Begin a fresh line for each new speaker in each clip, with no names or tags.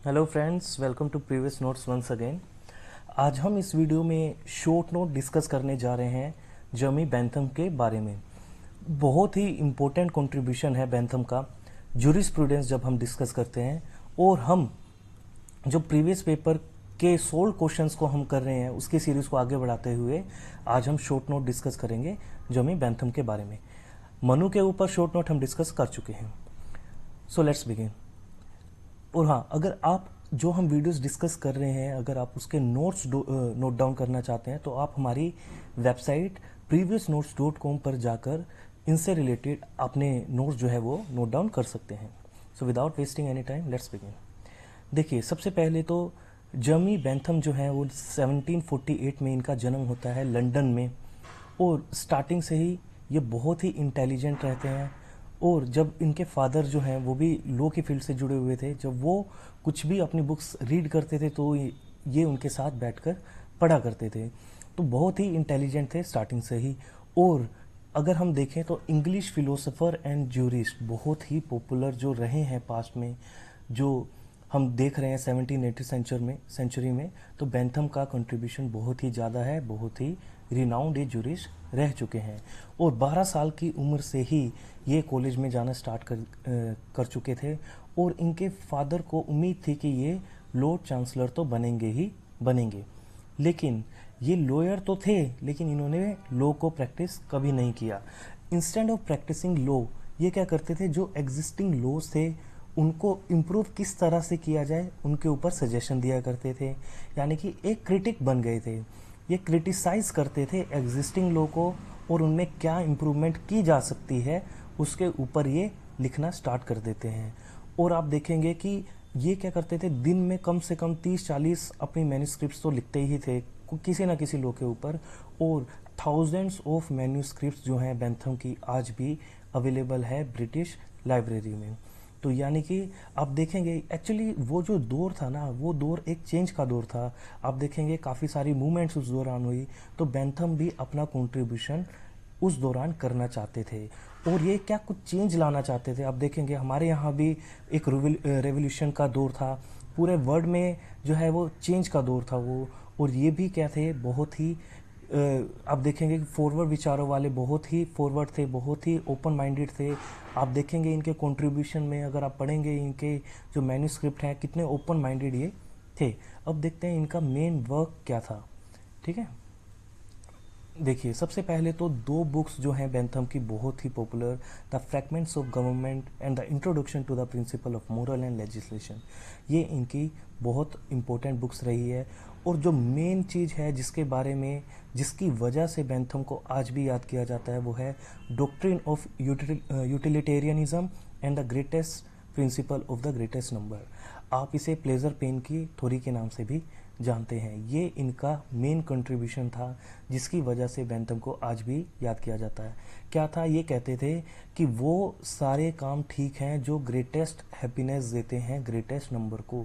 Hello friends, welcome to previous notes once again. आज हम इस वीडियो में शॉर्ट नोट डिस्कस करने जा रहे हैं जर्मी बेंथम के बारे में। बहुत ही इम्पोर्टेंट कंट्रीब्यूशन है बेंथम का जूरिस्प्रूडेंस जब हम डिस्कस करते हैं, और हम जो प्रीवियस पेपर के 16 क्वेश्चंस को हम कर रहे हैं उसकी सीरीज को आगे बढ़ाते हुए आज हम शॉर्ट नोट डिस्कस करेंगे जर्मी बेंथम के बारे में। मनु के ऊपर शॉर्ट नोट हम डिस्कस कर चुके हैं। So let's begin. और हाँ, अगर आप जो हम वीडियोस डिस्कस कर रहे हैं अगर आप उसके नोट्स नोट डाउन करना चाहते हैं तो आप हमारी वेबसाइट previousnotes.com पर जाकर इनसे रिलेटेड अपने नोट्स जो है वो नोट डाउन कर सकते हैं। So without wasting any time let's begin. देखिए, सबसे पहले तो जर्मी बेंथम जो है वो 1748 में इनका जन्म होता है लंदन में, और स्टार्टिंग से ही ये बहुत ही इंटेलिजेंट रहते हैं। और जब इनके फादर जो हैं वो भी लॉ की फील्ड से जुड़े हुए थे, जब वो कुछ भी अपनी बुक्स रीड करते थे तो ये उनके साथ बैठकर पढ़ा करते थे। तो बहुत ही इंटेलिजेंट थे स्टार्टिंग से ही। और अगर हम देखें तो इंग्लिश फिलोसोफर एंड ज्यूरिस्ट बहुत ही पॉपुलर जो रहे हैं पास्ट में, जो हम देख रहे हैं 1780 सेंचुरी में, तो बेंथम का कंट्रीब्यूशन बहुत ही ज़्यादा है, बहुत ही रिनाउंड ज्यूरिस्ट रह चुके हैं। और 12 साल की उम्र से ही ये कॉलेज में जाना स्टार्ट कर चुके थे, और इनके फादर को उम्मीद थी कि ये लॉर्ड चांसलर तो बनेंगे ही बनेंगे। लेकिन ये लॉयर तो थे, लेकिन इन्होंने लॉ को प्रैक्टिस कभी नहीं किया। इंस्टेड ऑफ प्रैक्टिसिंग लॉ, ये क्या करते थे, जो एग्जिस्टिंग लॉज थे उनको इम्प्रूव किस तरह से किया जाए उनके ऊपर सजेशन दिया करते थे। यानी कि एक क्रिटिक बन गए थे। ये क्रिटिसाइज करते थे एग्जिस्टिंग लॉ को, और उनमें क्या इम्प्रूवमेंट की जा सकती है उसके ऊपर ये लिखना स्टार्ट कर देते हैं। और आप देखेंगे कि ये क्या करते थे, दिन में कम से कम 30-40 अपनी मैन्यूस्क्रिप्ट्स तो लिखते ही थे किसी ना किसी लॉ के ऊपर। और थाउजेंड्स ऑफ मैन्यूस्क्रिप्ट्स जो हैं बेंथम की आज भी अवेलेबल है ब्रिटिश लाइब्रेरी में। तो यानी कि आप देखेंगे एक्चुअली वो जो दौर था ना, वो दौर एक चेंज का दौर था। आप देखेंगे काफ़ी सारी मूवमेंट्स उस दौरान हुई, तो बेंथम भी अपना कंट्रीब्यूशन उस दौरान करना चाहते थे, और ये क्या कुछ चेंज लाना चाहते थे। आप देखेंगे हमारे यहाँ भी एक रेवोल्यूशन का दौर था, पूरे वर्ल्ड में जो है वो चेंज का दौर था वो। और ये भी क्या थे, बहुत ही आप देखेंगे कि फॉरवर्ड विचारों वाले बहुत ही फॉरवर्ड थे, बहुत ही ओपन माइंडेड थे। आप देखेंगे इनके कंट्रीब्यूशन में, अगर आप पढ़ेंगे इनके जो मैन्यूस्क्रिप्ट हैं कितने ओपन माइंडेड ये थे। अब देखते हैं इनका मेन वर्क क्या था। ठीक है, देखिए सबसे पहले तो 2 बुक्स जो हैं बेंथम की बहुत ही popular, the fragments of government and the introduction to the principle of moral and legislation. ये इनकी बहुत इंपॉर्टेंट बुक्स रही है। और जो मेन चीज़ है जिसके बारे में, जिसकी वजह से बेंथम को आज भी याद किया जाता है, वो है doctrine of utilitarianism and the greatest principle of the greatest number. आप इसे प्लेजर पेन की थ्योरी के नाम से भी जानते हैं। ये इनका मेन कंट्रीब्यूशन था जिसकी वजह से बेंथम को आज भी याद किया जाता है। क्या था, ये कहते थे कि वो सारे काम ठीक हैं जो ग्रेटेस्ट हैप्पीनेस देते हैं ग्रेटेस्ट नंबर को।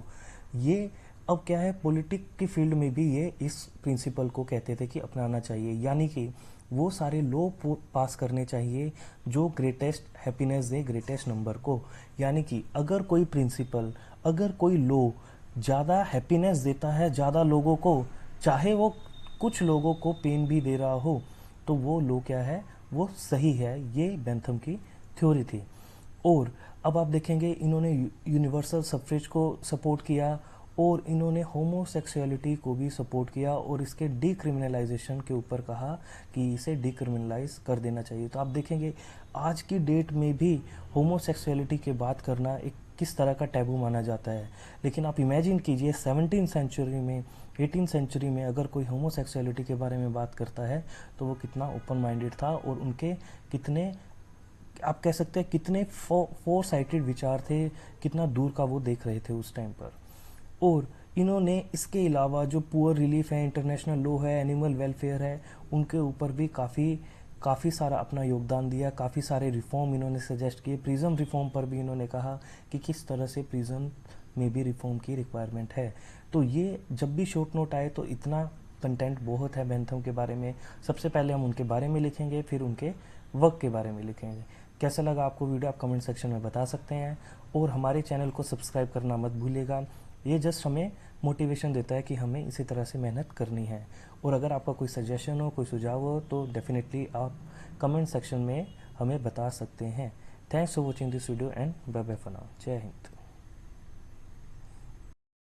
ये अब क्या है, पॉलिटिक की फील्ड में भी ये इस प्रिंसिपल को कहते थे कि अपनाना चाहिए। यानी कि वो सारे लॉ पास करने चाहिए जो ग्रेटेस्ट हैप्पीनेस दे ग्रेटेस्ट नंबर को। यानी कि अगर कोई प्रिंसिपल, अगर कोई लॉ ज़्यादा हैप्पीनेस देता है ज़्यादा लोगों को, चाहे वो कुछ लोगों को पेन भी दे रहा हो, तो वो लॉ क्या है, वो सही है। ये बेंथम की थ्योरी थी। और अब आप देखेंगे इन्होंने यूनिवर्सल सफ्रेज को सपोर्ट किया, और इन्होंने होमोसेक्सुअलिटी को भी सपोर्ट किया, और इसके डीक्रिमिनलाइजेशन के ऊपर कहा कि इसे डीक्रिमिनलाइज कर देना चाहिए। तो आप देखेंगे आज की डेट में भी होमोसेक्सुअलिटी के बात करना एक किस तरह का टैबू माना जाता है। लेकिन आप इमेजिन कीजिए 17 सेंचुरी में, 18 सेंचुरी में अगर कोई होमोसेक्सुअलिटी के बारे में बात करता है तो वो कितना ओपन माइंडेड था, और उनके कितने, आप कह सकते हैं कितने फोर साइटेड विचार थे, कितना दूर का वो देख रहे थे उस टाइम पर। और इन्होंने इसके अलावा जो पुअर रिलीफ है, इंटरनेशनल लॉ है, एनिमल वेलफेयर है, उनके ऊपर भी काफ़ी सारा अपना योगदान दिया। काफ़ी सारे रिफॉर्म इन्होंने सजेस्ट किए। प्रिज्म रिफॉर्म पर भी इन्होंने कहा कि किस तरह से प्रिज्म में भी रिफॉर्म की रिक्वायरमेंट है। तो ये जब भी शॉर्ट नोट आए तो इतना कंटेंट बहुत है बेंथम के बारे में। सबसे पहले हम उनके बारे में लिखेंगे, फिर उनके वर्क के बारे में लिखेंगे। कैसा लगा आपको वीडियो, आप कमेंट सेक्शन में बता सकते हैं, और हमारे चैनल को सब्सक्राइब करना मत भूलिएगा। ये जस्ट हमें मोटिवेशन देता है कि हमें इसी तरह से मेहनत करनी है। और अगर आपका कोई सजेशन हो, कोई सुझाव हो, तो डेफिनेटली आप कमेंट सेक्शन में हमें बता सकते हैं। Thanks for watching this video and bye bye for now. जय हिंद।